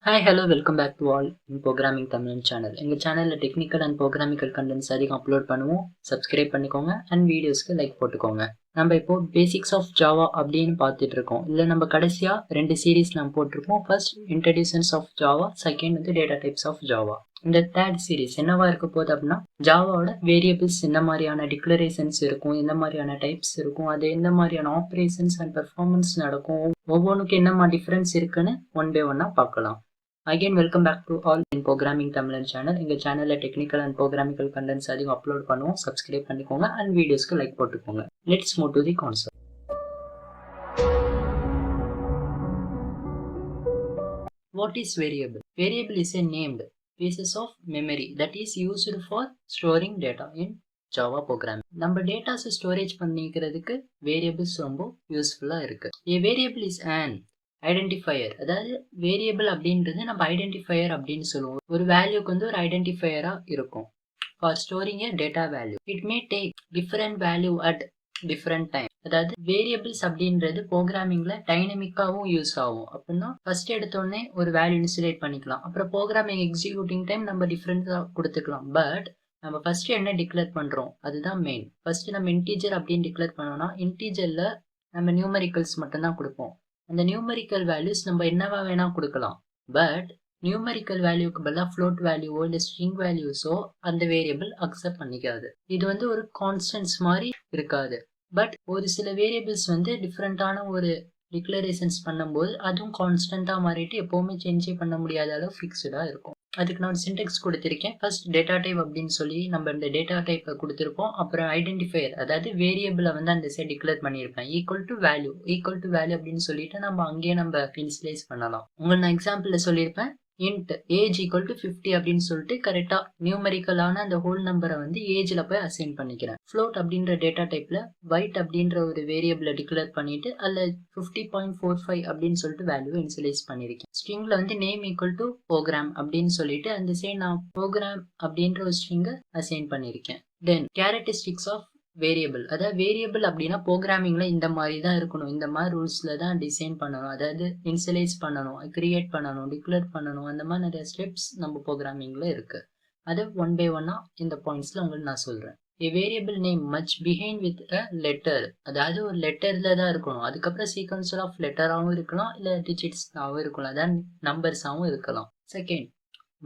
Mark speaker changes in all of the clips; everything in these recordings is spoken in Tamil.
Speaker 1: Hi, hello, welcome back to all in Programming Tamil channel. எங்கள் சேனலில் டெக்னிக்கல் அண்ட் ப்ரோக்ராமிக்கல் கண்டென்ட்ஸ் அதிகம் அப்லோட் பண்ணுவோம். சப்ஸ்கிரைப் பண்ணிக்கோங்க அண்ட் வீடியோஸ்க்கு லைக் போட்டுக்கோங்க. நம்ம இப்போ பேசிக்ஸ் ஆஃப் ஜாவா அப்படின்னு பார்த்துட்டு இருக்கோம். இல்லை நம்ம கடைசியாக 2 சீரீஸ் நம்ம போட்டிருக்கோம். ஃபர்ஸ்ட் இன்ட்ரடியூஷன்ஸ் ஆஃப் ஜாவா, செகண்ட் வந்து டேட்டா டைப்ஸ் ஆஃப் ஜாவா. இந்த தேர்ட் சீரீஸ் என்னவா இருக்க போகுது அப்படின்னா ஜாவாவோட வேரியபிள்ஸ் என்ன மாதிரியான டிக்ளரேஷன்ஸ் இருக்கும், எந்த மாதிரியான டைப்ஸ் இருக்கும், அது எந்த மாதிரியான ஆப்ரேஷன்ஸ் அண்ட் பெர்ஃபார்மன்ஸ் நடக்கும், ஒவ்வொன்றுக்கும் என்னமா டிஃப்ரென்ஸ் இருக்குன்னு ஒன் பை ஒன்னாக பார்க்கலாம். Again, welcome back to all in Programming Tamil channel. எங்கள் சேனலில் டெக்னிக்கல் அண்ட் ப்ரோக்ராமிக்கல் கண்டென்ட்ஸ் அதிகம் அப்லோட் பண்ணுவோம். சப்ஸ்கிரைப் பண்ணிக்கோங்க அண்ட் வீடியோஸ்க்கு லைக் போட்டுக்கோங்க. Let's move to the concept. What is variable? Variable is a named pieces of memory that is used for storing data in Java programming. நம்ம டேட்டாஸை ஸ்டோரேஜ் பண்ணிக்கிறதுக்கு வேரியபிள்ஸ் ரொம்ப யூஸ்ஃபுல்லாக இருக்கு. A variable is an identifier, அதாவது வேரியபிள் அப்படின்றது நம்ம ஐடென்டிஃபையர் அப்படின்னு சொல்லுவோம். ஒரு வேல்யூக்கு வந்து ஒரு ஐடென்டிஃபையரா இருக்கும். For storing A data value it may take different value at different time. அதாவது வேரியபிள்ஸ் அப்படின்றது ப்ரோக்ராமிங்ல டைனமிக்காவும் யூஸ் ஆகும். அப்படின்னா ஃபர்ஸ்ட் எடுத்தோடனே ஒரு வேல்யூ இன்சுலேட் பண்ணிக்கலாம், அப்புறம் ப்ரோக்ராமிங் எக்ஸிக்யூட்டிங் டைம் நம்ம டிஃபரெண்டா கொடுத்துக்கலாம். பட் நம்ம ஃபர்ஸ்ட் என்ன டிக்ளேர் பண்றோம் அதுதான் மெயின். ஃபர்ஸ்ட் நம்ம இன்டீஜர் அப்படின்னு டிக்ளேர் பண்ணோம்னா இன்டீஜர்ல நம்ம நியூமெரிக்கல்ஸ் மட்டும்தான் கொடுப்போம். அந்த நியூமெரிக்கல் வேல்யூஸ் நம்ம என்னவா வேணா கொடுக்கலாம். பட் நியூமெரிக்கல் வேல்யூக்கு பதிலாக ஃப்ளோட் வேல்யூவோ இல்லை ஸ்ட்ரிங் வேல்யூஸோ அந்த வேரியபிள் அக்செப்ட் பண்ணிக்காது. இது வந்து ஒரு கான்ஸ்டன்ட்ஸ் மாதிரி இருக்காது. பட் ஒரு சில வேரியபிள்ஸ் வந்து டிஃப்ரெண்டான ஒரு டிக்ளரேஷன்ஸ் பண்ணும்போது அதுவும் கான்ஸ்டன்டா மாறிட்டு எப்பவுமே சேஞ்சே பண்ண முடியாத அளவு ஃபிக்ஸ்டா இருக்கும். அதுக்கு நான் சின்டெக்ஸ் கொடுத்திருக்கேன். ஃபர்ஸ்ட் டேட்டா டைப் அப்படின்னு சொல்லி நம்ம இந்த டேட்டா டைப்பை கொடுத்துருப்போம். அப்புறம் ஐடென்டிஃபையர், அதாவது வேரியபிளை வந்து அந்த சைட் டிக்ளேர் பண்ணியிருப்பேன். ஈக்குவல் டு வேல்யூ அப்படின்னு சொல்லிட்டு நம்ம அங்கேயே நம்ம இனிஷியலைஸ் பண்ணலாம். உங்களுக்கு நான் எக்ஸாம்பிள்ல சொல்லியிருப்பேன். இன்ட் ஏஜ் ஈக்குவல் டு 50 அப்படின்னு சொல்லிட்டு கரெக்டா நியூமெரிக்கலான அந்த ஹோல் நம்பரை வந்து ஏஜ்ல போய் அசைன் பண்ணிக்கிறேன். ஃப்ளோட் அப்படின்ற டேட்டா டைப்ல வைட் அப்படின்ற ஒரு வேரியபிளை டிக்ளேர் பண்ணிட்டு அதுல 50.45 அப்படின்னு சொல்லிட்டு வேல்யூ இனிஷியலைஸ் பண்ணிருக்கேன். ஸ்ட்ரிங்ல வந்து நேம் ஈக்குவல் டு ப்ரோக்ராம் அப்படின்னு சொல்லிட்டு அந்த சைட் நான் ப்ரோக்ராம் அப்படின்ற ஒரு ஸ்ட்ரிங்கை அசைன் பண்ணிருக்கேன். தென் கேரக்டரிஸ்டிக்ஸ் ஆஃப் வேரியபிள், அதாவது வேரியபிள் அப்படின்னா ப்ரோக்ராமிங்ல இந்த மாதிரி தான் இருக்கணும், இந்த மாதிரி ரூல்ஸ்ல தான் டிசைன் பண்ணணும், அதாவது இனிஷியலைஸ் பண்ணணும், கிரியேட் பண்ணணும், டிக்ளேர் பண்ணணும், அந்த மாதிரி நிறைய ஸ்டெப்ஸ் நம்ம ப்ரோக்ராமிங்ல இருக்கு. அதை ஒன் பை ஒன்னா இந்த பாயிண்ட்ஸ்ல உங்களுக்கு நான் சொல்றேன். A variable name must begin with a letter, அதாவது ஒரு லெட்டர்ல தான் இருக்கணும். அதுக்கப்புறம் சீக்வன்ஸ் ஆஃப் லெட்டராகவும் இருக்கலாம், இல்லை டிஜிட்ஸாகவும் இருக்கலாம், அதாவது நம்பர்ஸாகவும் இருக்கலாம். Second,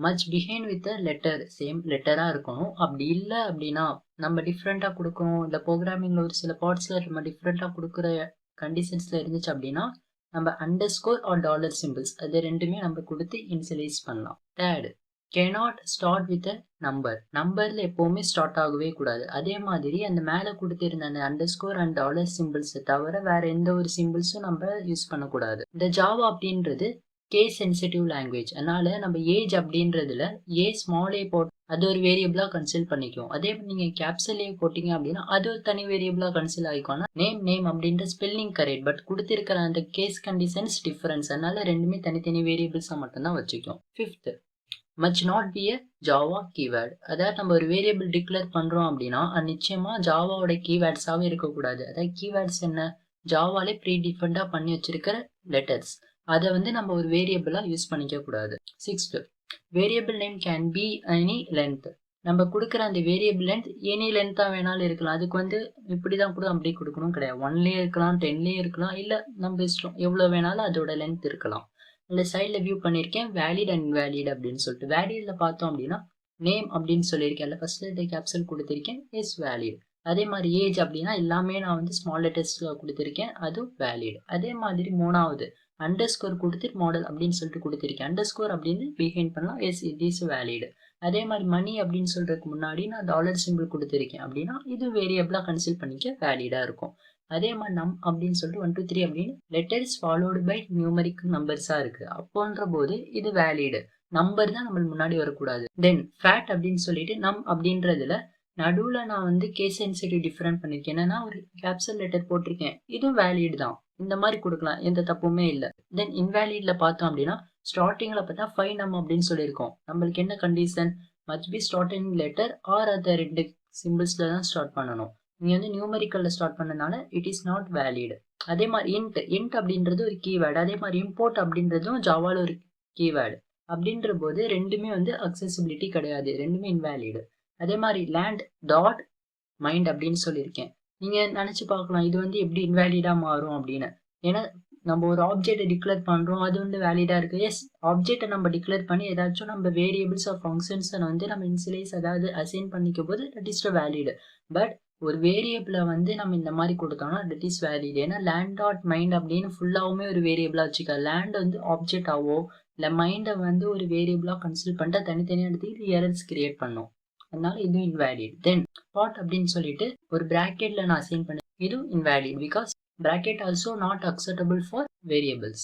Speaker 1: much behind with a letter, same லெட்டரா இருக்கணும். அப்படி இல்லை அப்படின்னா நம்ம டிஃப்ரெண்டா கொடுக்கணும், இல்லை ப்ரோக்ராமிங்ல ஒரு சில பார்ட்ஸ்ல நம்ம டிஃப்ரெண்டா கொடுக்குற கண்டிஷன்ஸ்ல இருந்துச்சு அப்படின்னா நம்ம அண்டர்ஸ்கோர் ஆர் டாலர் சிம்பிள்ஸ் அது ரெண்டுமே நம்ம கொடுத்து இனிஷியலைஸ் பண்ணலாம். Third, cannot start with a number, நம்பர்ல எப்பவுமே ஸ்டார்ட் ஆகவே கூடாது. அதே மாதிரி அந்த மேலே கொடுத்திருந்த அந்த அண்டர்ஸ்கோர் அண்ட் டாலர் சிம்பிள்ஸை தவிர வேற எந்த ஒரு சிம்பிள்ஸும் நம்ம யூஸ் பண்ணக்கூடாது. இந்த ஜாவா அப்படின்றது கேஸ் சென்சிட்டிவ் லாங்குவேஜ், அதனால நம்ம ஏஜ் அப்படின்றதுல ஏ ஸ்மால் ஏ போட்டு அது ஒரு வேரியபிளா கன்சிடர் பண்ணிக்கும். அதே நீங்க கேப்சல் ஏ போட்டீங்க அப்படின்னா அது ஒரு தனி வேரியபிளா கன்சிடர் ஆகிக்கும். நேம் அப்படின்ற ஸ்பெல்லிங் கரெக்ட், பட் கொடுத்திருக்கிற அந்த கேஸ் கண்டிஷன்ஸ் டிஃபரன்ஸ், அதனால ரெண்டுமே தனித்தனி வேரியபிள்ஸா மட்டும்தான் வச்சுக்கும். Fifth, much not be a Java keyword, அதாவது நம்ம ஒரு வேரியபிள் டிக்ளேர் பண்றோம் அப்படின்னா அது நிச்சயமா ஜாவாவோட கீவேர்ட்ஸாவே இருக்கக்கூடாது. அதாவது கீவேர்ட்ஸ் என்ன, ஜாவாலே ப்ரீ டிஃபரெண்டா பண்ணி வச்சிருக்கிற லெட்டர்ஸ், அதை வந்து நம்ம ஒரு வேரியபிளா யூஸ் பண்ணிக்க கூடாது. Sixth, variable name can be any length, நம்ம கொடுக்குற அந்த வேரியபிள் லென்த் எனி லென்த்தா வேணாலும் இருக்கலாம். அதுக்கு வந்து இப்படிதான் கூட அப்படி கொடுக்கணும் கிடையாது. 1லேயே இருக்கலாம், 10லேயே இருக்கலாம், இல்லை நம்ம இஷ்டம் எவ்வளவு வேணாலும் அதோட லென்த் இருக்கலாம். இந்த சைடில் வியூ பண்ணியிருக்கேன் வேலிட் அண்ட் இன்வேலிட் அப்படின்னு சொல்லிட்டு. வேலிட்ல பார்த்தோம் அப்படின்னா நேம் அப்படின்னு சொல்லியிருக்கேன், ஃபர்ஸ்ட் லெட்டர் கேப்சல் கொடுத்திருக்கேன், இஸ் வேலிட். அதே மாதிரி ஏஜ் அப்படின்னா எல்லாமே நான் வந்து ஸ்மால் லெட்டர்ஸ்ல கொடுத்திருக்கேன், அது வேலிட். அதே மாதிரி மூணாவது அண்டர்ஸ்கோர் கொடுத்து மாடல் அப்படின்னு சொல்லிட்டு கொடுத்திருக்கேன், அண்டர்ஸ்கோர் அப்படின்னு பிஹைண்ட் பண்ணலாம், எஸ் இட் இஸ் வேலிட். அதே மாதிரி மணி அப்படின்னு சொல்றதுக்கு முன்னாடி நான் டாலர் சிம்பிள் கொடுத்திருக்கேன் அப்படின்னா இது வேரியபிளா கன்சிடர் பண்ணிக்க வேலிடா இருக்கும். அதே மாதிரி நம் அப்படின்னு சொல்லிட்டு 1 2 3 அப்படின்னு லெட்டர்ஸ் ஃபாலோடு பை நியூமரிக் நம்பர்ஸா இருக்கு. அப்போன்ற போது இது வேலிடு, நம்பர் தான் நம்ம முன்னாடி வரக்கூடாது. தென் ஃபேட் அப்படின்னு சொல்லிட்டு நம் அப்படின்றதுல நடுவுல நான் வந்து கேஸ் சென்சிட்டிவ் டிஃபரெண்ட் பண்ணிருக்கேன். என்னன்னா ஒரு கேப்சல் லெட்டர் போட்டிருக்கேன், இதுவும் வேலிட் தான், இந்த மாதிரி கொடுக்கலாம், எந்த தப்புமே இல்லை. தென் இன்வேலிட்ல பார்த்தோம் அப்படின்னா ஸ்டார்டிங்ல பார்த்தா 5 நம் அப்படின்னு சொல்லியிருக்கோம். நம்மளுக்கு என்ன condition, must be starting letter or அந்த 2 சிம்பிள்ஸ்ல தான் ஸ்டார்ட் பண்ணணும். நீங்க வந்து நியூமெரிக்கல்ல ஸ்டார்ட் பண்ணனால இட் இஸ் நாட் வேலிட். அதே மாதிரி இன்ட் அப்படின்றது ஒரு கீவேர்டு. அதே மாதிரி இம்போர்ட் அப்படின்றதும் ஜாவால ஒரு கீவேர்டு. அப்படின்ற போது ரெண்டுமே வந்து அக்சசிபிலிட்டி கிடையாது, ரெண்டுமே இன்வேலிடு. அதே மாதிரி லேண்ட் டாட் மைண்ட் அப்படின்னு சொல்லியிருக்கேன். நீங்க நினைச்சு பார்க்கலாம் இது வந்து எப்படி இன்வேலிடா மாறும் அப்படின்னு. ஏன்னா நம்ம ஒரு ஆப்ஜெக்டை டிக்ளேர் பண்றோம், அது வந்து வேலிடா இருக்கு. எஸ், ஆப்ஜெக்டை நம்ம டிக்ளேர் பண்ணி ஏதாச்சும் நம்ம வேரியபிள்ஸ் ஆர் ஃபங்க்ஷன்ஸை வந்து நம்ம இன்சியலைஸ் அதாவது அசைன் பண்ணிக்கும் போது தட் இஸ் வேலிடு. பட் ஒரு வேரியபிளை வந்து நம்ம இந்த மாதிரி கொடுத்தோம்னா தட் இஸ் வேலிட். ஏன்னா லேண்ட் டாட் மைண்ட் அப்படின்னு ஃபுல்லாவுமே ஒரு வேரியபிளா வச்சுக்க, லேண்ட் வந்து ஆப்ஜெக்ட் ஆவோ இல்லை மைண்டை வந்து ஒரு வேரியபிளா கன்சிடர் பண்ணிட்டு தனித்தனியாக எடுத்து எரர்ஸ் கிரியேட் பண்ணும். அதனால இதுவும் இன்வேலிட். தென் பாட் அப்படின்னு சொல்லிட்டு ஒரு பிராக்கெட்ல நான் அசைன் பண்ணேன், இதுவும் invalid because bracket also not acceptable for variables.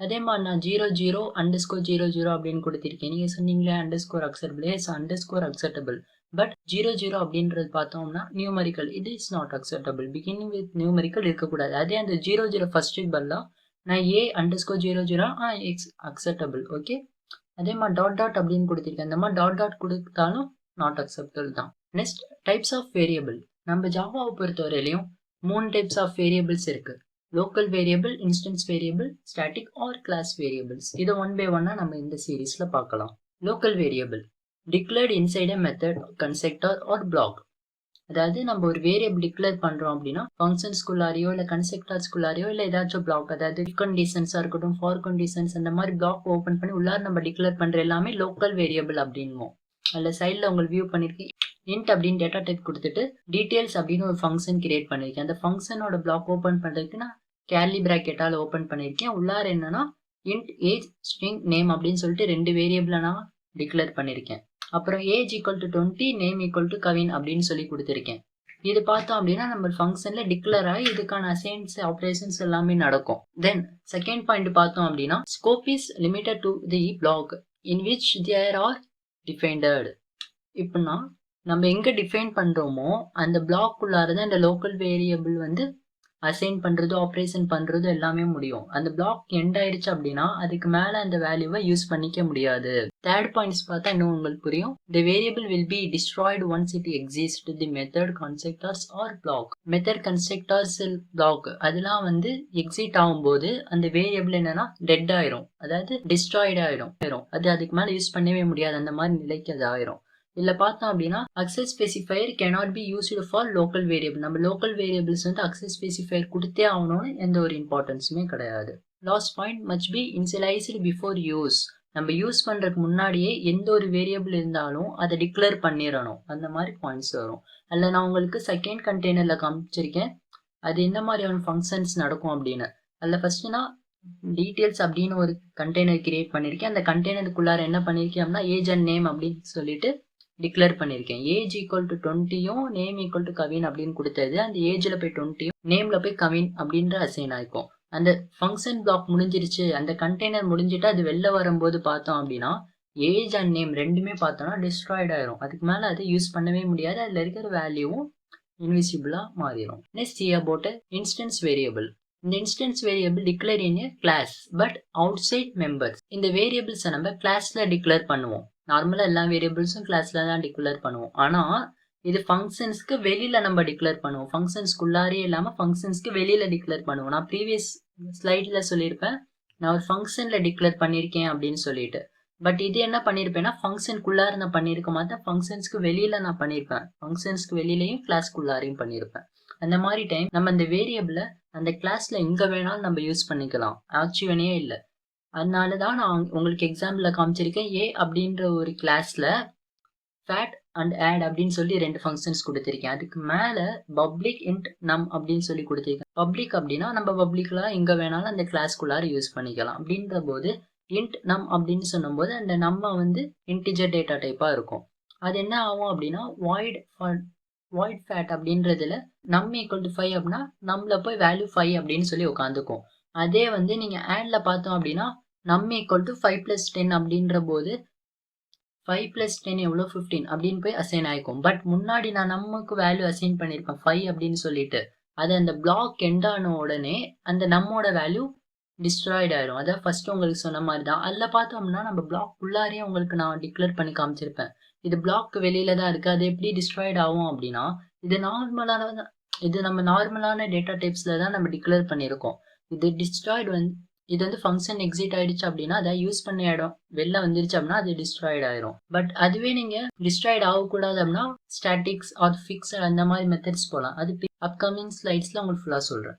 Speaker 1: அதே மாதிரி நான் 00 underscore 00 அப்படின்னு கொடுத்திருக்கேன். நீங்க சொன்னீங்களே underscore acceptable, yes underscore acceptable, but 00 அப்படின்றது பார்த்தோம்னா numerical, it is not acceptable. beginning with numerical இருக்கக்கூடாது. அதே அந்த 00 ஃபர்ஸ்ட் பதிலாக நான் a underscore 00 acceptable. ஓகே, அதே மாதிரி டாட் டாட் அப்படின்னு கொடுத்திருக்கேன். அந்த மாதிரி டாட் டாட் கொடுத்தாலும் நாட் அக்செப்டபிள் தான். Next types of variable. நம்ம ஜாவாவை பொறுத்தவரையிலையும் 3 டைப்ஸ் ஆஃப் வேரியபிள்ஸ் இருக்கு. Local variable, instance variable, static or class variables. இதை ஒன் பை ஒன்னா நம்ம இந்த சீரீஸ்ல பார்க்கலாம். Local variable declared inside a method, constructor or block. அதாவது நம்ம ஒரு வேரியபிள் டிக்ளேர் பண்றோம் அப்படின்னா ஃபங்க்ஷன்ஸ்குள்ளாரையோ இல்லை கன்ஸ்ட்ரக்டர்ஸ்குள்ளாரையோ இல்லை ஏதாச்சும் பிளாக், அதாவது கண்டிஷன்ஸா இருக்கட்டும், ஃபார் கண்டிஷன்ஸ், அந்த மாதிரி பிளாக் ஓப்பன் பண்ணி உள்ளார நம்ம டிக்ளேர் பண்ற எல்லாமே லோக்கல் வேரியபிள் அப்படின்வோம். அதில் சைடில் உங்களுக்கு வியூ பண்ணியிருக்கேன், இன்ட் அப்படின்னு டேட்டா டைப் கொடுத்துட்டு டீடைல்ஸ் அப்படின்னு ஒரு ஃபங்க்ஷன் கிரியேட் பண்ணியிருக்கேன். அந்த ஃபங்க்ஷனோட பிளாக் ஓப்பன் பண்ணுறதுக்கு நான் கேர்லி பிராக்கெட்டால் ஓப்பன் பண்ணியிருக்கேன். உள்ளார என்னன்னா இன்ட் ஏஜ் ஸ்ட்ரிங் நேம் அப்படின்னு சொல்லிட்டு 2 வேரியபிளை நான் டிக்ளேர் பண்ணியிருக்கேன். அப்புறம் age equal to 20, name equal to Kavin அப்படின்னு சொல்லி கொடுத்துருக்கேன். இது பார்த்தோம் அப்படின்னா நம்ம ஃபங்க்ஷன்ல டிக்ளேர் ஆகி இதுக்கான அசைன்ஸ் ஆப்ரேஷன்ஸ் எல்லாமே நடக்கும். தென் செகண்ட் பாயிண்ட் பார்த்தோம் அப்படின்னா scope is limited to the block in which there are defined. இப்படின்னா நம்ம எங்க டிஃபைன் பண்றோமோ அந்த பிளாக் உள்ளாரதான் இந்த லோக்கல் வேரியபிள் வந்து அசைன் பண்றது, ஆப்ரேஷன் பண்றது எல்லாமே முடியும். அந்த பிளாக் எண்ட் ஆயிடுச்சு அப்படின்னா அதுக்கு மேல அந்த வேல்யூவை யூஸ் பண்ணிக்க முடியாது. தேர்ட் பாயிண்ட்ஸ் பார்த்தா இன்னும் உங்களுக்கு புரியும். The variable will be destroyed once it exists. The method, constructors or block. Method, constructors, block அதெல்லாம் வந்து எக்ஸிட் ஆகும்போது அந்த வேரியபிள் என்னன்னா டெட் ஆயிரும், அதாவது டிஸ்ட்ராய்ட் ஆயிரும். அது அதுக்கு மேல யூஸ் பண்ணவே முடியாது, அந்த மாதிரி நிலைக்கு அது ஆயிரும். இதுல பார்த்தோம் அப்படின்னா access specifier cannot be used for local variable. நம்ம லோக்கல் வேரியபிள்ஸ் வந்து அக்சஸ் ஸ்பெசிஃபையர் கொடுத்தே ஆகணும்னு எந்த ஒரு இம்பார்ட்டன்ஸுமே கிடையாது. Last point must be initialized before use. நம்ம யூஸ் பண்றதுக்கு முன்னாடியே எந்த ஒரு வேரியபிள் இருந்தாலும் அதை டிக்ளேர் பண்ணிடணும். அந்த மாதிரி பாயிண்ட்ஸ் வரும். அதில் நான் உங்களுக்கு செகண்ட் கண்டெய்னர்ல காமிச்சிருக்கேன் அது என்ன மாதிரியான ஃபங்க்ஷன்ஸ் நடக்கும் அப்படின்னு. அதில் ஃபர்ஸ்ட் நான் டீட்டெயில்ஸ் அப்படின்னு ஒரு கண்டெய்னர் கிரியேட் பண்ணியிருக்கேன். அந்த கண்டெய்னருக்குள்ளார என்ன பண்ணியிருக்கேன் அப்படின்னா ஏஜ் அண்ட் நேம் அப்படின்னு சொல்லிட்டு டிக்ளேர் பண்ணியிருக்கேன். ஏஜ் ஈக்குவல் டு 20யும் நேம் ஈக்குவல் டு கவின் அப்படின்னு கொடுத்தது அந்த ஏஜ்ல போய் 20யும் நேம்ல போய் கவின் அப்படின்ற அசைன் ஆயிருக்கும். அந்த ஃபங்க்ஷன் பிளாக் முடிஞ்சிருச்சு, அந்த கண்டெய்னர் முடிஞ்சிட்டு அது வெளில வரும்போது பார்த்தோம் அப்படின்னா ஏஜ் அண்ட் நேம் ரெண்டுமே பார்த்தோம்னா டிஸ்ட்ராய்ட் ஆயிரும். அதுக்கு மேல அதை யூஸ் பண்ணவே முடியாது, அதுல இருக்கிற வேல்யூவும் இன்விசிபிளா மாறிடும். Next about instance variable. இந்த instance variable declare in a class but outside members. இந்த வேரியபிள்ஸை நம்ம கிளாஸ்ல டிக்ளேர் பண்ணுவோம். நார்மலா எல்லா வேரியபிள்ஸும் கிளாஸ்ல தான் டிக்ளேர் பண்ணுவோம். ஆனா இது ஃபங்க்ஷன்ஸ்க்கு வெளியில நம்ம டிக்ளேர் பண்ணுவோம். ஃபங்க்ஷன்ஸ்க்குள்ளாரே இல்லாம ஃபங்க்ஷன்ஸ்க்கு வெளியில டிக்ளேர் பண்ணுவோம். நான் ப்ரீவியஸ் ஸ்லைட்ல சொல்லியிருப்பேன் நான் ஒரு ஃபங்க்ஷன்ல டிக்ளேர் பண்ணியிருக்கேன் அப்படின்னு சொல்லிட்டு. பட் இது என்ன பண்ணியிருப்பேன்னா ஃபங்க்ஷனுக்குள்ளார நான் பண்ணியிருக்க மாட்டேன், ஃபங்க்ஷன்ஸ்க்கு வெளியில நான் பண்ணியிருப்பேன். ஃபங்க்ஷன்ஸ்க்கு வெளியிலையும் கிளாஸ்க்குள்ளாரையும் பண்ணியிருப்பேன். அந்த மாதிரி டைம் நம்ம அந்த வேரியபிளை அந்த கிளாஸ்ல எங்க வேணாலும் நம்ம யூஸ் பண்ணிக்கலாம், ஆக்சுவனே இல்லை. அதனால தான் நான் உங்களுக்கு எக்ஸாம்பிளில் காமிச்சிருக்கேன். ஏ அப்படின்ற ஒரு கிளாஸ்ல ஃபேட் அண்ட் ஆட் அப்படின்னு சொல்லி 2 ஃபங்க்ஷன்ஸ் கொடுத்துருக்கேன். அதுக்கு மேலே பப்ளிக் இன்ட் நம் அப்படின்னு சொல்லி கொடுத்துருக்கேன். பப்ளிக் அப்படின்னா நம்ம பப்ளிக்லாம் எங்கே வேணாலும் அந்த கிளாஸ்க்குள்ளார யூஸ் பண்ணிக்கலாம். அப்படின்ற போது இன்ட் நம் அப்படின்னு சொல்லும்போது அந்த நம்ம வந்து இன்டிஜர் டேட்டா டைப்பாக இருக்கும். அது என்ன ஆகும் அப்படின்னா வாய்ட் ஃபேட் அப்படின்றதுல நம் ஈக்குவல் டு 5 அப்படின்னா நம்மள போய் வேல்யூ 5 அப்படின்னு சொல்லி உட்காந்துக்கும். அதே வந்து நீங்க ஆட்ல பார்த்தோம் அப்படின்னா நம் ஈக்குவல் டு 5 + 10 அப்படின்ற போது 5 + 10 எவ்வளோ 15 அப்படின்னு போய் அசைன் ஆயிக்கும். பட் முன்னாடி நான் நமக்கு வேல்யூ அசைன் பண்ணியிருப்பேன் 5 அப்படின்னு சொல்லிட்டு, அது அந்த பிளாக் எண்ட் ஆன உடனே அந்த நம்மோட வேல்யூ டிஸ்ட்ராய்ட் ஆயிடும். அதாவது ஃபர்ஸ்ட் உங்களுக்கு சொன்ன மாதிரி தான். அதில் பார்த்தோம்னா நம்ம பிளாக் உள்ளாரையே உங்களுக்கு நான் டிக்ளேர் பண்ணி காமிச்சிருப்பேன். இது பிளாக் வெளியில தான் இருக்கு, அது எப்படி டிஸ்ட்ராய்ட் ஆகும் அப்படின்னா இது நம்ம நார்மலான டேட்டா டைப்ஸ்ல தான் நம்ம டிக்ளேர் பண்ணியிருக்கோம். இது டிஸ்ட்ராய்டு வந்து இது வந்து ஃபங்க்ஷன் எக்ஸிட் ஆயிடுச்சு அப்படின்னா அதை யூஸ் பண்ண இடம் வெளில வந்துருச்சு அப்படின்னா அது டிஸ்ட்ராய்ட் ஆயிரும். பட் அதுவே நீங்க டிஸ்ட்ராய்ட் ஆகக்கூடாது அப்படின்னா ஸ்டாட்டிக்ஸ் ஆர் ஃபிக்ஸ் அந்த மாதிரி மெத்தட்ஸ் போகலாம். அது அப்கமிங் ஸ்லைட்ஸ்ல உங்களுக்கு ஃபுல்லா சொல்றேன்.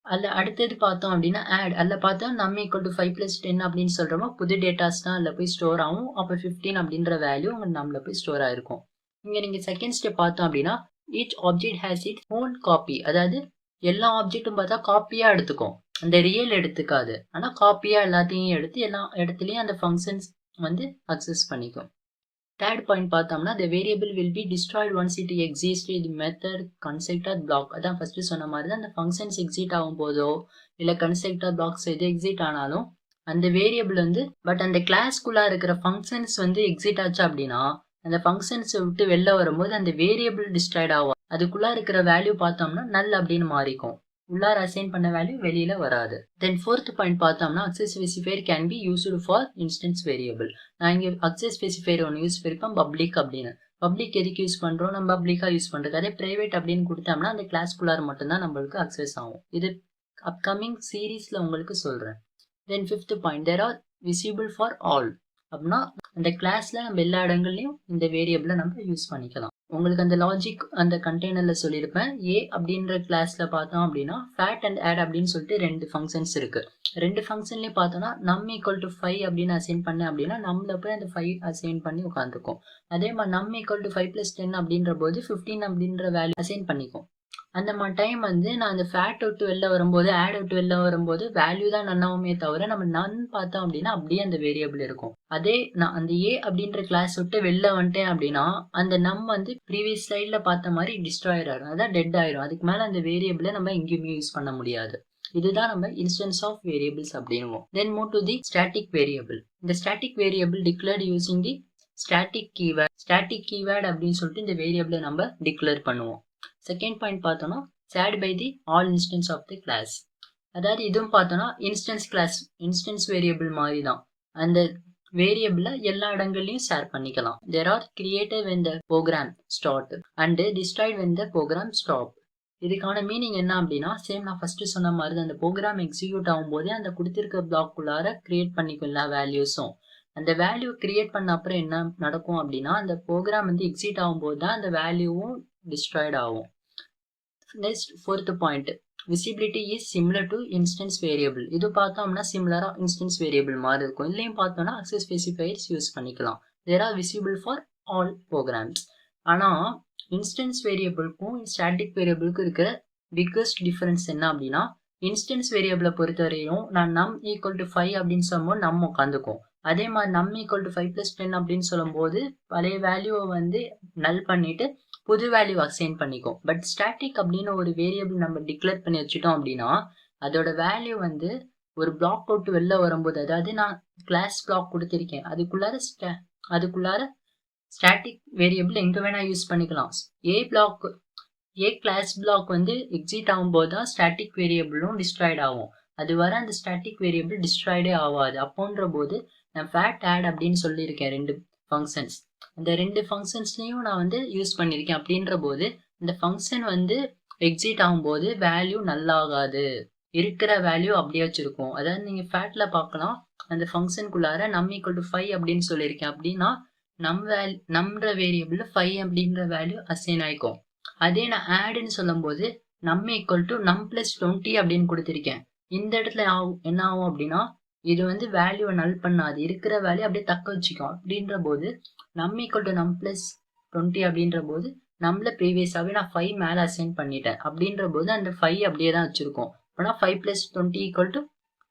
Speaker 1: அதில் அடுத்தது பார்த்தோம் அப்படின்னா ஆட். அதில் பார்த்தா நம்ம ஈக்குவல் டு 5+10 அப்படின்னு சொல்கிறோமோ புது டேட்டாஸ் தான் அதில் போய் ஸ்டோர் ஆகும். அப்போ 15 அப்படின்ற வேல்யூ உங்களுக்கு நம்மள போய் ஸ்டோர் ஆயிருக்கும். இங்கே நீங்கள் செகண்ட் ஸ்டெப் பார்த்தோம் அப்படின்னா each object has its own copy. அதாவது எல்லா ஆப்ஜெக்ட்டும் பார்த்தா காப்பியாக எடுத்துக்கும், அந்த ரியல் எடுத்துக்காது. ஆனால் காப்பியாக எல்லாத்தையும் எடுத்து எல்லா இடத்துலையும் அந்த ஃபங்க்ஷன்ஸ் வந்து அக்சஸ் பண்ணிக்கும். தேர்ட் பாயிண்ட் பார்த்தோம்னா the variable will be destroyed once it exists with method constructor block. அதான் ஃபர்ஸ்ட் சொன்ன மாதிரி தான் அந்த ஃபங்க்ஷன்ஸ் எக்ஸிட் ஆகும் போதோ இல்லை கன்ஸ்ட்ரக்டர் பிளாக்ஸ் எது எக்ஸிட் ஆனாலும் அந்த வேரியபிள் வந்து அந்த கிளாஸ்க்குள்ளே இருக்கிற ஃபங்க்ஷன்ஸ் வந்து எக்ஸிட் ஆச்சு அப்படின்னா அந்த ஃபங்க்ஷன்ஸை விட்டு வெளில வரும்போது அந்த வேரியபிள் டிஸ்ட்ராய்ட் ஆகும். அதுக்குள்ளே இருக்கிற வேல்யூ பார்த்தோம்னா நல் அப்படின்னு மாறிக்கும். உள்ளார அசைன் பண்ண வேல்யூ வெளியில வராது. தென் ஃபோர்த் பாயிண்ட் பார்த்தோம்னா access specifier can be used for instance variable. நான் இங்கே அக்சஸ் ஸ்பெசிஃபையர் ஒன்று யூஸ் பண்ணிருப்பேன் பப்ளிக் அப்படின்னு. பப்ளிக் எதுக்கு யூஸ் பண்ணுறோம், நம்ம பப்ளிக்காக யூஸ் பண்ணுறது. அதே பிரைவேட் அப்படின்னு கொடுத்தோம்னா அந்த கிளாஸ்குள்ளார மட்டும்தான் நம்மளுக்கு அக்சஸ் ஆகும். இது அப்கமிங் சீரீஸில் உங்களுக்கு சொல்கிறேன். Then fifth point there are visible for all. அப்படின்னா அந்த கிளாஸில் நம்ம எல்லா இடங்கள்லையும் இந்த வேரியபிளை நம்ம யூஸ் பண்ணிக்கலாம். உங்களுக்கு அந்த லாஜிக் அந்த கண்டெய்னரில் சொல்லியிருப்பேன். ஏ அப்படின்ற கிளாஸில் பார்த்தோம் அப்படின்னா ஃபேட் அண்ட் ஆட் அப்படின்னு சொல்லிட்டு 2 ஃபங்க்ஷன்ஸ் இருக்குது. 2 ஃபங்க்ஷன்லேயும் பார்த்தோன்னா நம் ஈக்குவல் டு 5 அப்படின்னு அசைன் பண்ணேன் அப்படின்னா நம்மள போய் அந்த 5 அசைன் பண்ணி உட்காந்துருக்கும். அதே மாதிரி நம் ஈக்குவல் டு 5+10 அப்படின்ற போது 15 அப்படின்ற வேல்யூ அசைன் பண்ணிக்கும். அந்த மாதிரி டைம் வந்து நான் அந்த ஃபேட் விட்டு வெளில வரும்போது ஆட் விட்டு வெளில வரும்போது வேல்யூ தான் நன்னாவுமே தவிர நம்ம நன் பார்த்தோம் அப்படின்னா அப்படியே அந்த வேரியபிள் இருக்கும். அதே நான் அந்த ஏ அப்படின்ற கிளாஸ் விட்டு வெளில வந்துட்டேன் அப்படின்னா அந்த நம் வந்து ப்ரீவியஸ் ஸ்லைட்ல பார்த்த மாதிரி டிஸ்ட்ராயர் ஆயிடும், அதான் டெட் ஆயிரும். அதுக்கு மேலே அந்த வேரியபிளை நம்ம எங்கேயுமே யூஸ் பண்ண முடியாது. இதுதான் நம்ம இன்ஸ்டன்ஸ் ஆஃப் வேரியபிள்ஸ் அப்படின்னுவோம். Then move to the static variable. இந்த static variable declared using the static keyword. Static keyword அப்படின்னு சொல்லிட்டு இந்த வேரியபிளை நம்ம டிக்ளேர் பண்ணுவோம். செகண்ட் பாயிண்ட் பார்த்தோம்னா shared by the all instance of the class. அதாவது இதுவும் பார்த்தோம்னா இன்ஸ்டன்ஸ் கிளாஸ் இன்ஸ்டன்ஸ் வேரியபிள் மாதிரி தான். அந்த வேரியபிளை எல்லா இடங்கள்லையும் ஷேர் பண்ணிக்கலாம். There are created when the program start and destroyed when the program stop. இதுக்கான மீனிங் என்ன அப்படின்னா சேம் நான் ஃபர்ஸ்ட் சொன்ன மாதிரி தான். அந்த ப்ரோக்ராம் எக்ஸிக்யூட் ஆகும்போதே அந்த கொடுத்திருக்க பிளாக் குள்ளார கிரியேட் பண்ணிக்கும் எல்லா வேல்யூஸும். அந்த வேல்யூ கிரியேட் பண்ண அப்புறம் என்ன நடக்கும் அப்படின்னா அந்த ப்ரோக்ராம் வந்து எக்ஸிட் ஆகும்போது தான் அந்த வேல்யூவும் டிஸ்ட்ராய்ட் ஆகும். Next fourth point visibility is similar to instance variable. இது பார்த்தோம்னா சிமிலராக இன்ஸ்டன்ஸ் வேரியபிள் மாதிரி இருக்கும். இதுலையும் பார்த்தோம்னா அக்சஸ் ஸ்பெசிஃபையர்ஸ் யூஸ் பண்ணிக்கலாம். There are visible for all programs. ஆனால் இன்ஸ்டன்ஸ் வேரியபிளுக்கும் ஸ்டாட்டிக் வேரியபிளுக்கும் இருக்கிற பிக்கஸ்ட் டிஃபரன்ஸ் என்ன அப்படின்னா இன்ஸ்டன்ஸ் வேரியபிளை பொறுத்தவரையும் நான் நம் ஈக்குவல் டு 5 அப்படின்னு சொல்லும்போது நம்ம உட்காந்துக்கும். அதே மாதிரி நம் ஈக்குவல் டு 5+10 அப்படின்னு சொல்லும்போது பழைய வேல்யூவை வந்து நல் பண்ணிட்டு புது வேல்யூ அசைன் பண்ணிக்கும். பட் ஸ்டாட்டிக் அப்படின்னு ஒரு வேரியபிள் நம்ம டிக்ளேர் பண்ணி வச்சுட்டோம் அப்படின்னா அதோட வேல்யூ வந்து ஒரு பிளாக் அவுட் வெளில வரும்போது, அதாவது நான் கிளாஸ் பிளாக் கொடுத்துருக்கேன் அதுக்குள்ளார ஸ்டாட்டிக் வேரியபிள் எங்க வேணா யூஸ் பண்ணிக்கலாம். ஏ கிளாஸ் பிளாக் வந்து எக்ஸிட் ஆகும்போது தான் ஸ்டாட்டிக் வேரியபிளும் டிஸ்ட்ராய்ட் ஆகும். அது வர அந்த ஸ்டாட்டிக் வேரியபிள் டிஸ்ட்ராய்டே ஆகாது. அப்போன்ற போது நான் ஃபேட் ஆட் அப்படின்னு சொல்லியிருக்கேன் 2 ஃபங்க்ஷன்ஸ். அந்த 2 ஃபங்க்ஷன்ஸ்லையும் நான் வந்து யூஸ் பண்ணியிருக்கேன். அப்படின்ற போது இந்த ஃபங்க்ஷன் வந்து எக்ஸிட் ஆகும்போது வேல்யூ நல்லாகாது, இருக்கிற வேல்யூ அப்படியே வச்சிருக்கும். அதாவது நீங்கள் ஃபேட்டில் பார்க்கலாம் அந்த ஃபங்க்ஷனுக்குள்ளார நம் ஈக்குவல் டு 5 அப்படின்னு சொல்லியிருக்கேன் அப்படின்னா நம்ன்ற வேரியபிள் 5 அப்படின்ற வேல்யூ அசைன் ஆகிக்கும். அதே நான் ஆடுன்னு சொல்லும்போது நம் ஈக்குவல் டு நம் +20 அப்படின்னு கொடுத்துருக்கேன். இந்த இடத்துல என்ன ஆகும் அப்படின்னா இது வந்து வேல்யூவை நல் பண்ணாது, இருக்கிற வேல்யூ அப்படியே தக்க வச்சுக்கும். அப்படின்ற போது நம் ஈக்குவல் டு நம் +20 அப்படின்ற போது நம்மள ப்ரீவியஸாகவே நான் 5 மேலே அசைன் பண்ணிட்டேன். அப்படின்ற போது அந்த 5 அப்படியே தான் வச்சுருக்கோம். அப்படின்னா 5+20 =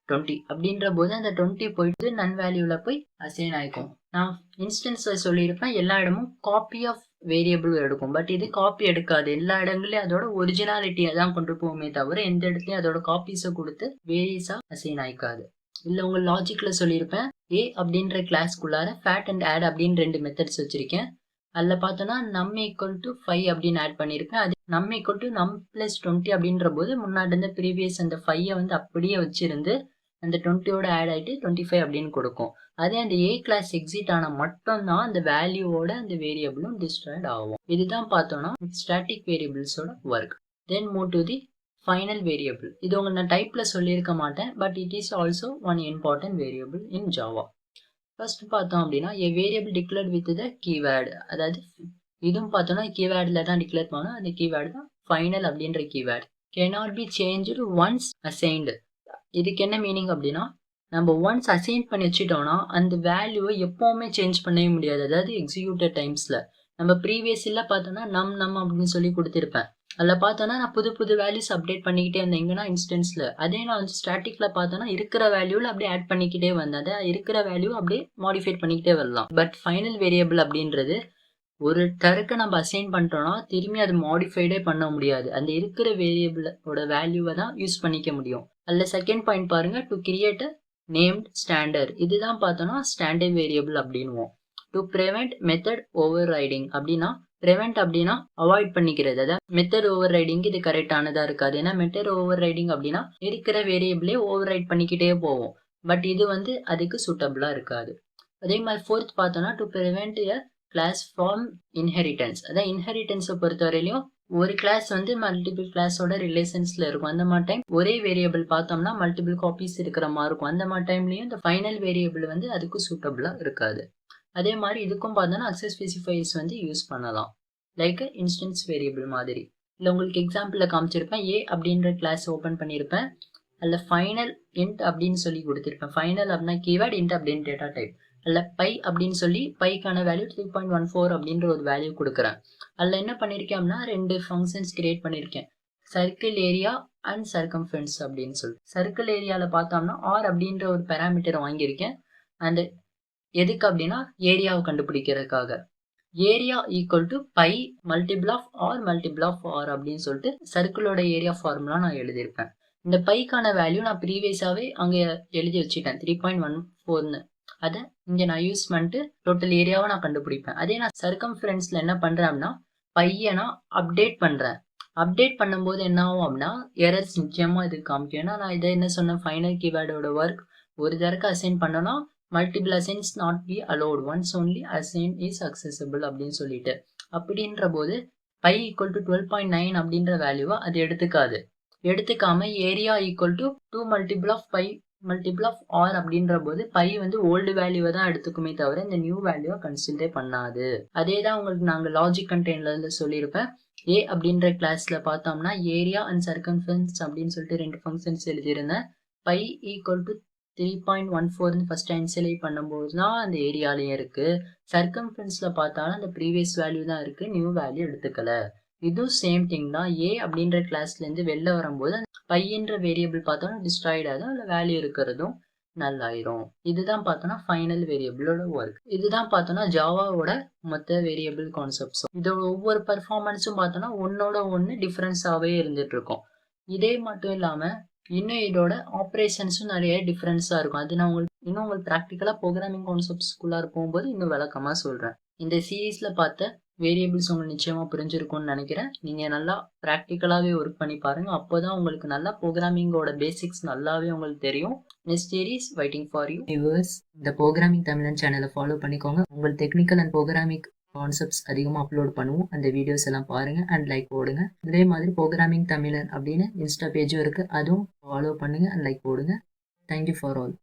Speaker 1: 20 அப்படின்ற போது அந்த 20 போயிட்டு நன் வேல்யூவில் போய் அசைன் ஆகிக்கும். நான் இன்ஸ்டன்ஸில் சொல்லியிருப்பேன் எல்லா இடமும் காப்பி ஆஃப் வேரியபிள் எடுக்கும். பட் இது காப்பி எடுக்காது. எல்லா இடங்களையும் அதோட ஒரிஜினாலிட்டியை தான் கொண்டு போகுமே தவிர எந்த இடத்துலையும் அதோட காப்பீஸை கொடுத்து வேரியஸாக அசைன் ஆகிக்காது. இல்லை உங்கள் லாஜிக்கில் சொல்லியிருப்பேன் ஏ அப்படின்ற கிளாஸ்க்குள்ளார ஃபேட் அண்ட் ஆட் அப்படின்னு 2 மெத்தட்ஸ் வச்சுருக்கேன். அதில் பார்த்தோன்னா நம் ஈக்குவல் டு 5 அப்படின்னு ஆட் பண்ணியிருப்பேன். அது நம் ஈக்குவல் டு நம் +20 அப்படின்ற போது முன்னாடி இருந்த ப்ரீவியஸ் அந்த 5 வந்து அப்படியே வச்சிருந்து அந்த 20யோட ஆட் ஆகிட்டு 25 அப்படின்னு கொடுக்கும். அதே அந்த ஏ கிளாஸ் எக்ஸிட் ஆனால் மட்டும்தான் அந்த வேல்யூவோட அந்த வேரியபிளும் டிஸ்ட்ராய்ட் ஆகும். இதுதான் பார்த்தோன்னா ஸ்டாட்டிக் வேரியபிள்ஸோட work. Then move to the final variable. இது உங்களுக்கு நான் டைப்ல சொல்லியிருக்க மாட்டேன். But it is also one important variable in Java. First பார்த்தோம் அப்படின்னா a variable declared with the keyword. அதாவது இதுவும் பார்த்தோம்னா கீவேர்டில் தான் டிக்ளேர் பண்ணணும். அந்த கீவேர்டு தான் ஃபைனல் அப்படின்ற keyword. cannot be changed once assigned. இதுக்கு என்ன மீனிங் அப்படின்னா, நம்ம ஒன்ஸ் அசைன் பண்ணி வச்சுட்டோம்னா அந்த வேல்யூவை எப்போவுமே சேஞ்ச் பண்ணவே முடியாது. அதாவது எக்ஸிக்யூட்டட் டைம்ஸில் நம்ம ப்ரீவியஸில் பார்த்தோன்னா நம் அப்படின்னு சொல்லி கொடுத்துருப்பேன். அதில் பார்த்தோன்னா நான் புது வேல்யூஸ் அப்டேட் பண்ணிக்கிட்டே வந்தேன் எங்கன்னா இன்ஸ்டன்ஸில். அதே நான் வந்து ஸ்டாட்டிக்கில் பார்த்தோன்னா இருக்கிற வேல்யூவில் அப்படியே ஆட் பண்ணிக்கிட்டே வந்தேன். அதை இருக்கிற வேல்யூ அப்படியே மாடிஃபை பண்ணிக்கிட்டே வரலாம். பட் ஃபைனல் வேரியபிள் அப்படின்றது ஒரு தருக்கு நம்ம அசைன் பண்ணிட்டோம்னா திரும்பி அது மாடிஃபைடே பண்ண முடியாது. அந்த இருக்கிற வேரியபிளோட வேல்யூவை தான் யூஸ் பண்ணிக்க முடியும். அதில் செகண்ட் பாயிண்ட் பாருங்க, டு கிரியேட் நேம்ட் ஸ்டாண்டர்ட். இதுதான் பார்த்தோன்னா ஸ்டாண்டர்ட் வேரியபிள் அப்படின்வோம். To prevent method overriding அப்படின்னா, ப்ரிவெண்ட் அப்படின்னா அவாய்ட் பண்ணிக்கிறது. அதாவது மெத்தட் ஓவர் ரைடிங் இது கரெக்டானதாக இருக்காது. ஏன்னா மெத்தட் ஓவர் ரைடிங் அப்படின்னா இருக்கிற வேரியபிளே ஓவர் ரைட் பண்ணிக்கிட்டே போவோம். பட் இது வந்து அதுக்கு சூட்டபிளாக இருக்காது. அதே மாதிரி ஃபோர்த் பார்த்தோன்னா, to prevent a class from inheritance. அதான் இன்ஹெரிட்டன்ஸை பொறுத்தவரையிலையும் ஒரு கிளாஸ் வந்து மல்டிபிள் கிளாஸோட ரிலேஷன்ஸ்ல இருக்கும். அந்த மாதிரி டைம் ஒரே வேரியபிள் பார்த்தோம்னா மல்டிபிள் காப்பீஸ் இருக்கிற மாதிரி இருக்கும். அந்த மாதிரி டைம்லயும் இந்த ஃபைனல் வேரியபிள் வந்து அதுக்கு சூட்டபிளா இருக்காது. அதே மாதிரி இதுக்கும் பார்த்தோன்னா அக்சஸ் ஸ்பெசிஃபையர்ஸ் வந்து யூஸ் பண்ணலாம். லைக் இன்ஸ்டன்ஸ் வேரியபிள் மாதிரி. இல்லை உங்களுக்கு எக்ஸாம்பிளில் காமிச்சிருப்பேன். ஏ அப்படின்ற கிளாஸ் ஓப்பன் பண்ணியிருப்பேன். அதில் ஃபைனல் இன்ட் அப்படின்னு சொல்லி கொடுத்துருப்பேன். ஃபைனல் அப்படின்னா கீவேர்ட், இன்ட் அப்படின்னு டேட்டா டைப். அதில் பை அப்படின்னு சொல்லி பைக்கான வேல்யூ 3.14 அப்படின்ற ஒரு வேல்யூ கொடுக்குறேன். அதில் என்ன பண்ணியிருக்கேன் அப்படின்னா 2 ஃபங்க்ஷன்ஸ் கிரியேட் பண்ணியிருக்கேன். சர்க்கிள் ஏரியா அண்ட் சர்க்கம்ஃபரன்ஸ் அப்படின்னு சொல்லிட்டு. சர்க்கிள் ஏரியாவில் பார்த்தோம்னா ஆர் அப்படின்ற ஒரு பேராமீட்டர் வாங்கியிருக்கேன். அந்த எதுக்கு அப்படின்னா ஏரியாவை கண்டுபிடிக்கிறதுக்காக. Area equal to pi multiple of R அப்படின்னு சொல்லிட்டு சர்க்கிளோட ஏரியா ஃபார்முலா நான் எழுதியிருப்பேன். இந்த பைக்கான வேல்யூ நான் ப்ரீவியஸாகவே அங்கே எழுதி வச்சுட்டேன் 3.14ன்னு. அதை இங்கே நான் யூஸ் பண்ணிட்டு டோட்டல் ஏரியாவை நான் கண்டுபிடிப்பேன். அதே நான் சர்க்கம்ஃபரன்ஸில் என்ன பண்ணுறேன் அப்படின்னா பையை நான் அப்டேட் பண்ணுறேன். அப்டேட் பண்ணும்போது என்ன ஆகும் அப்படின்னா எரர்ஸ் நிச்சயமாக இது காமிக்கும். ஏன்னா நான் இதை என்ன சொன்னேன், ஃபைனல் கீவேர்டோட ஒர்க் ஒரு தடவை அசைன் பண்ணோன்னா multiple assigns not be allowed, once only assign is accessible அப்படின்னு சொல்லிட்டு. அப்படின்ற போது பை ஈக்குவல் டு 12.9 அப்படின்ற வேல்யூவை அது எடுத்துக்காம area equal to 2 multiple of pi multiple of R அப்படின்ற போது பை வந்து ஓல்டு வேல்யூவை தான் எடுத்துக்குமே தவிர இந்த நியூ வேல்யூவை கன்சிடரே பண்ணாது. அதே தான் உங்களுக்கு நாங்கள் லாஜிக் கண்டெய்னர்ல சொல்லியிருப்பேன். ஏ அப்படின்ற கிளாஸ்ல பார்த்தோம்னா ஏரியா அண்ட் சர்க்கம்ஃபரன்ஸ் அப்படின்னு சொல்லிட்டு 2 ஃபங்க்ஷன்ஸ் எழுதியிருந்தேன். Pi equal to 3.14 first initialise பண்ணும்போது தான் அந்த ஏரியாலையும் இருக்கு. சர்க்கம்ஃபரன்ஸ்ல பார்த்தாலும் அந்த ப்ரீவியஸ் வேல்யூ தான் இருக்கு, நியூ வேல்யூ எடுத்துக்கல. இதுவும் சேம் திங் தான். ஏ அப்படின்ற கிளாஸ்லேருந்து வெளில வரும்போது பையன்ற வேரியபிள் பார்த்தோன்னா டிஸ்ட்ராய்ட் ஆகும், அதில் வேல்யூ இருக்கிறதும் நல்லாயிரும். இதுதான் பார்த்தோன்னா ஃபைனல் வேரியபிளோட ஒர்க். இதுதான் பார்த்தோன்னா ஜாவாவோட மொத்த வேரியபிள் கான்செப்ட்ஸும். இதோட ஒவ்வொரு பர்ஃபார்மன்ஸும் பார்த்தோன்னா ஒன்னோட ஒன்று டிஃப்ரென்ஸாகவே இருந்துட்டு இருக்கும். இதே மட்டும் இல்லாமல் இன்னும் இதோட ஆப்ரேஷன்ஸும் நிறைய டிஃப்ரென்ஸாக இருக்கும். அது நான் உங்களுக்கு ப்ராக்டிக்கலாக ப்ரோக்ராமிங் கான்செப்ட்ஸ்குள்ளார போகும்போது இன்னும் விளக்கமாக சொல்கிறேன். இந்த சீரீஸில் பார்த்த வேரியபிள்ஸ் உங்களுக்கு நிச்சயமாக புரிஞ்சிருக்கும்னு நினைக்கிறேன். நீங்கள் நல்லா ப்ராக்டிக்கலாகவே ஒர்க் பண்ணி பாருங்கள். அப்போ தான் உங்களுக்கு நல்லா ப்ரோக்ராமிங்கோட பேசிக்ஸ் நல்லாவே உங்களுக்கு தெரியும். Next series waiting for you. Viewers, இந்த ப்ரோக்ராமிங் தமிழன் சேனலை ஃபாலோ பண்ணிக்கோங்க. உங்கள் டெக்னிக்கல் அண்ட் ப்ரோக்ராமிங் கான்செப்ட்ஸ் அதிகமாக அப்லோட் பண்ணுவோம். அந்த வீடியோஸ் எல்லாம் பாருங்கள் அண்ட் லைக் போடுங்க. இதே மாதிரி ப்ரோக்ராமிங் தமிழன் அப்படின்னு இன்ஸ்டா பேஜும் இருக்குது, அதுவும் ஃபாலோ பண்ணுங்கள் அண்ட் லைக் போடுங்க. Thank you for all.